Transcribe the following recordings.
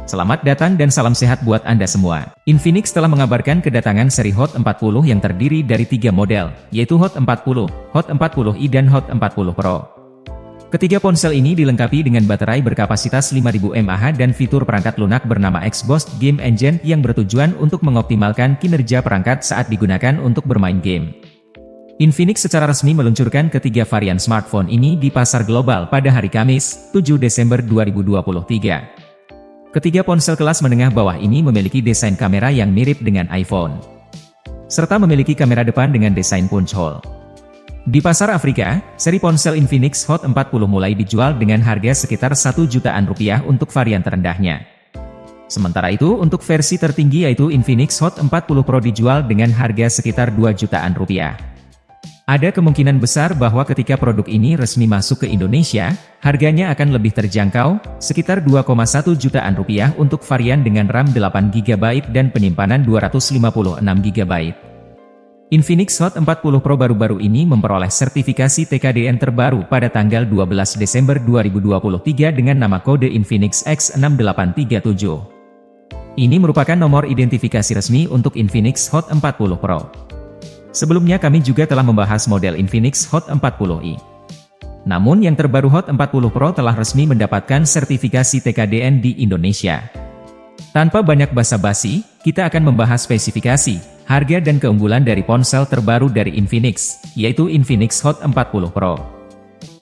Selamat datang dan salam sehat buat Anda semua. Infinix telah mengabarkan kedatangan seri Hot 40 yang terdiri dari 3 model, yaitu Hot 40, Hot 40i dan Hot 40 Pro. Ketiga ponsel ini dilengkapi dengan baterai berkapasitas 5000 mAh dan fitur perangkat lunak bernama Xbox Game Engine yang bertujuan untuk mengoptimalkan kinerja perangkat saat digunakan untuk bermain game. Infinix secara resmi meluncurkan ketiga varian smartphone ini di pasar global pada hari Kamis, 7 Desember 2023. Ketiga ponsel kelas menengah bawah ini memiliki desain kamera yang mirip dengan iPhone, serta memiliki kamera depan dengan desain punch hole. Di pasar Afrika, seri ponsel Infinix Hot 40 mulai dijual dengan harga sekitar 1 jutaan rupiah untuk varian terendahnya. Sementara itu untuk versi tertinggi yaitu Infinix Hot 40 Pro dijual dengan harga sekitar 2 jutaan rupiah. Ada kemungkinan besar bahwa ketika produk ini resmi masuk ke Indonesia, harganya akan lebih terjangkau, sekitar 2,1 jutaan rupiah untuk varian dengan RAM 8GB dan penyimpanan 256GB. Infinix Hot 40 Pro baru-baru ini memperoleh sertifikasi TKDN terbaru pada tanggal 12 Desember 2023 dengan nama kode Infinix X6837. Ini merupakan nomor identifikasi resmi untuk Infinix Hot 40 Pro. Sebelumnya kami juga telah membahas model Infinix Hot 40i. Namun yang terbaru Hot 40 Pro telah resmi mendapatkan sertifikasi TKDN di Indonesia. Tanpa banyak basa-basi, kita akan membahas spesifikasi, harga dan keunggulan dari ponsel terbaru dari Infinix, yaitu Infinix Hot 40 Pro.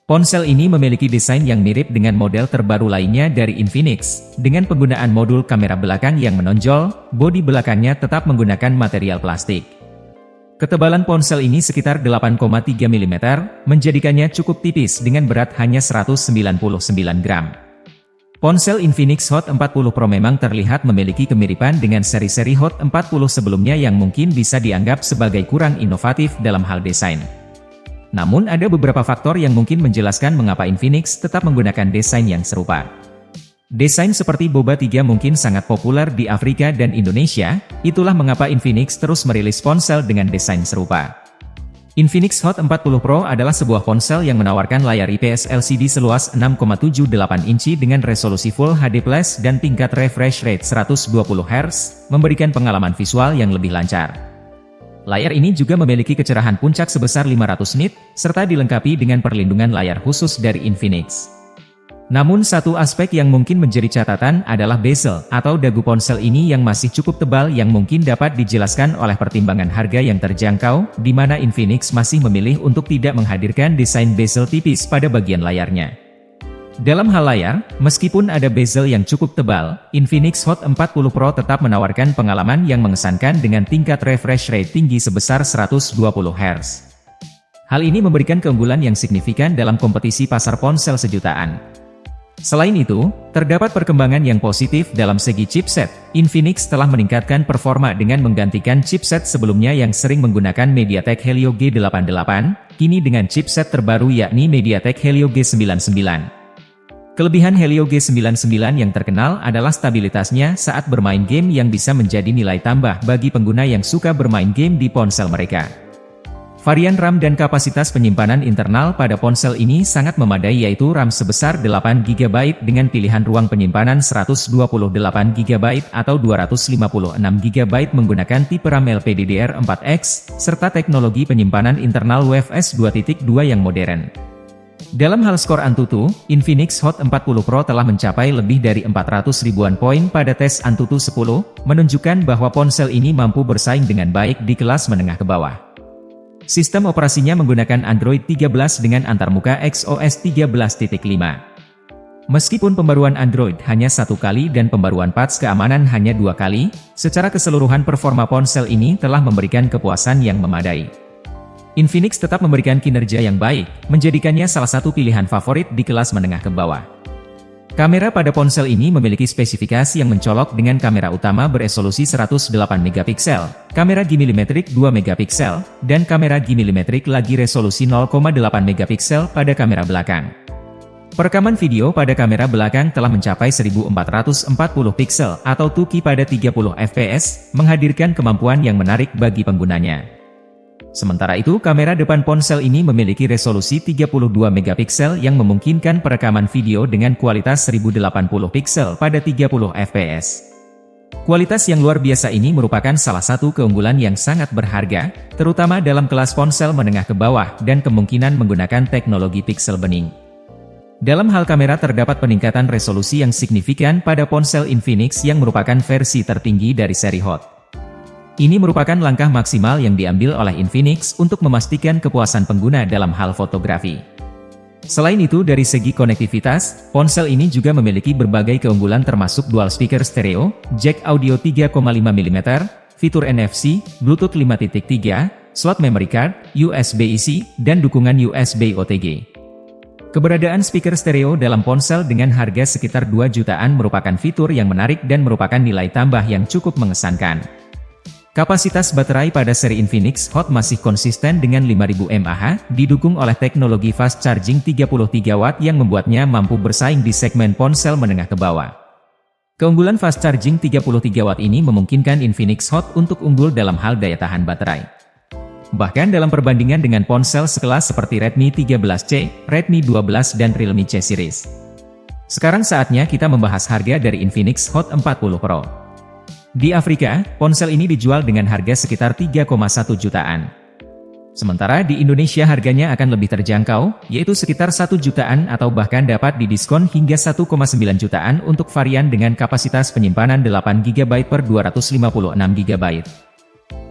Ponsel ini memiliki desain yang mirip dengan model terbaru lainnya dari Infinix, dengan penggunaan modul kamera belakang yang menonjol, bodi belakangnya tetap menggunakan material plastik. Ketebalan ponsel ini sekitar 8,3 mm, menjadikannya cukup tipis dengan berat hanya 199 gram. Ponsel Infinix Hot 40 Pro memang terlihat memiliki kemiripan dengan seri-seri Hot 40 sebelumnya yang mungkin bisa dianggap sebagai kurang inovatif dalam hal desain. Namun ada beberapa faktor yang mungkin menjelaskan mengapa Infinix tetap menggunakan desain yang serupa. Desain seperti Boba 3 mungkin sangat populer di Afrika dan Indonesia, itulah mengapa Infinix terus merilis ponsel dengan desain serupa. Infinix Hot 40 Pro adalah sebuah ponsel yang menawarkan layar IPS LCD seluas 6,78 inci dengan resolusi Full HD+ dan tingkat refresh rate 120Hz, memberikan pengalaman visual yang lebih lancar. Layar ini juga memiliki kecerahan puncak sebesar 500 nit, serta dilengkapi dengan perlindungan layar khusus dari Infinix. Namun satu aspek yang mungkin menjadi catatan adalah bezel atau dagu ponsel ini yang masih cukup tebal yang mungkin dapat dijelaskan oleh pertimbangan harga yang terjangkau, di mana Infinix masih memilih untuk tidak menghadirkan desain bezel tipis pada bagian layarnya. Dalam hal layar, meskipun ada bezel yang cukup tebal, Infinix Hot 40 Pro tetap menawarkan pengalaman yang mengesankan dengan tingkat refresh rate tinggi sebesar 120Hz. Hal ini memberikan keunggulan yang signifikan dalam kompetisi pasar ponsel sejutaan. Selain itu, terdapat perkembangan yang positif dalam segi chipset. Infinix telah meningkatkan performa dengan menggantikan chipset sebelumnya yang sering menggunakan MediaTek Helio G88, kini dengan chipset terbaru yakni MediaTek Helio G99. Kelebihan Helio G99 yang terkenal adalah stabilitasnya saat bermain game yang bisa menjadi nilai tambah bagi pengguna yang suka bermain game di ponsel mereka. Varian RAM dan kapasitas penyimpanan internal pada ponsel ini sangat memadai yaitu RAM sebesar 8GB dengan pilihan ruang penyimpanan 128GB atau 256GB menggunakan tipe RAM LPDDR4X, serta teknologi penyimpanan internal UFS 2.2 yang modern. Dalam hal skor Antutu, Infinix Hot 40 Pro telah mencapai lebih dari 400 ribuan poin pada tes Antutu 10, menunjukkan bahwa ponsel ini mampu bersaing dengan baik di kelas menengah ke bawah. Sistem operasinya menggunakan Android 13 dengan antarmuka XOS 13.5. Meskipun pembaruan Android hanya 1 kali dan pembaruan patch keamanan hanya 2 kali, secara keseluruhan performa ponsel ini telah memberikan kepuasan yang memadai. Infinix tetap memberikan kinerja yang baik, menjadikannya salah satu pilihan favorit di kelas menengah ke bawah. Kamera pada ponsel ini memiliki spesifikasi yang mencolok dengan kamera utama beresolusi 108 MP, kamera G-milimetrik 2 MP, dan kamera G-milimetrik lagi resolusi 0,8 MP pada kamera belakang. Perekaman video pada kamera belakang telah mencapai 1440 piksel atau 2K pada 30 fps, menghadirkan kemampuan yang menarik bagi penggunanya. Sementara itu, kamera depan ponsel ini memiliki resolusi 32 megapiksel yang memungkinkan perekaman video dengan kualitas 1080 piksel pada 30 fps. Kualitas yang luar biasa ini merupakan salah satu keunggulan yang sangat berharga, terutama dalam kelas ponsel menengah ke bawah dan kemungkinan menggunakan teknologi piksel bening. Dalam hal kamera terdapat peningkatan resolusi yang signifikan pada ponsel Infinix yang merupakan versi tertinggi dari seri Hot. Ini merupakan langkah maksimal yang diambil oleh Infinix untuk memastikan kepuasan pengguna dalam hal fotografi. Selain itu, dari segi konektivitas, ponsel ini juga memiliki berbagai keunggulan termasuk dual speaker stereo, jack audio 3,5 mm, fitur NFC, Bluetooth 5.3, slot memory card, USB-C, dan dukungan USB OTG. Keberadaan speaker stereo dalam ponsel dengan harga sekitar 2 jutaan merupakan fitur yang menarik dan merupakan nilai tambah yang cukup mengesankan. Kapasitas baterai pada seri Infinix Hot masih konsisten dengan 5000 mAh, didukung oleh teknologi fast charging 33 watt yang membuatnya mampu bersaing di segmen ponsel menengah ke bawah. Keunggulan fast charging 33 watt ini memungkinkan Infinix Hot untuk unggul dalam hal daya tahan baterai. Bahkan dalam perbandingan dengan ponsel sekelas seperti Redmi 13C, Redmi 12 dan Realme C series. Sekarang saatnya kita membahas harga dari Infinix Hot 40 Pro. Di Afrika, ponsel ini dijual dengan harga sekitar 3,1 jutaan. Sementara di Indonesia harganya akan lebih terjangkau, yaitu sekitar 1 jutaan atau bahkan dapat didiskon hingga 1,9 jutaan untuk varian dengan kapasitas penyimpanan 8 GB per 256 GB.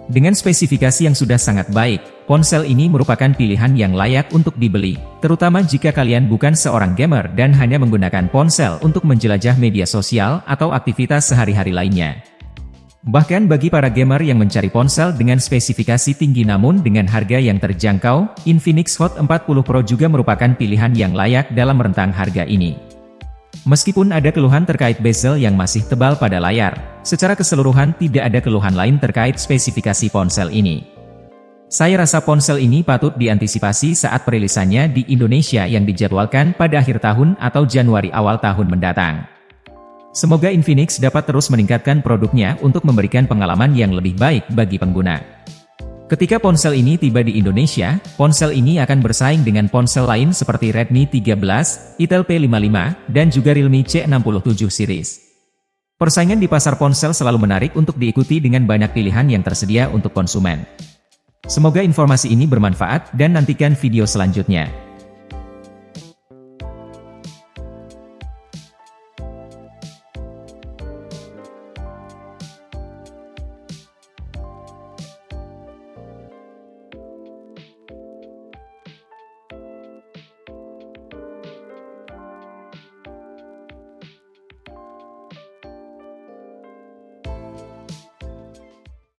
Dengan spesifikasi yang sudah sangat baik, ponsel ini merupakan pilihan yang layak untuk dibeli, terutama jika kalian bukan seorang gamer dan hanya menggunakan ponsel untuk menjelajah media sosial atau aktivitas sehari-hari lainnya. Bahkan bagi para gamer yang mencari ponsel dengan spesifikasi tinggi namun dengan harga yang terjangkau, Infinix Hot 40 Pro juga merupakan pilihan yang layak dalam rentang harga ini. Meskipun ada keluhan terkait bezel yang masih tebal pada layar, secara keseluruhan tidak ada keluhan lain terkait spesifikasi ponsel ini. Saya rasa ponsel ini patut diantisipasi saat perilisannya di Indonesia yang dijadwalkan pada akhir tahun atau Januari awal tahun mendatang. Semoga Infinix dapat terus meningkatkan produknya untuk memberikan pengalaman yang lebih baik bagi pengguna. Ketika ponsel ini tiba di Indonesia, ponsel ini akan bersaing dengan ponsel lain seperti Redmi 13, Itel P55, dan juga Realme C67 series. Persaingan di pasar ponsel selalu menarik untuk diikuti dengan banyak pilihan yang tersedia untuk konsumen. Semoga informasi ini bermanfaat dan nantikan video selanjutnya.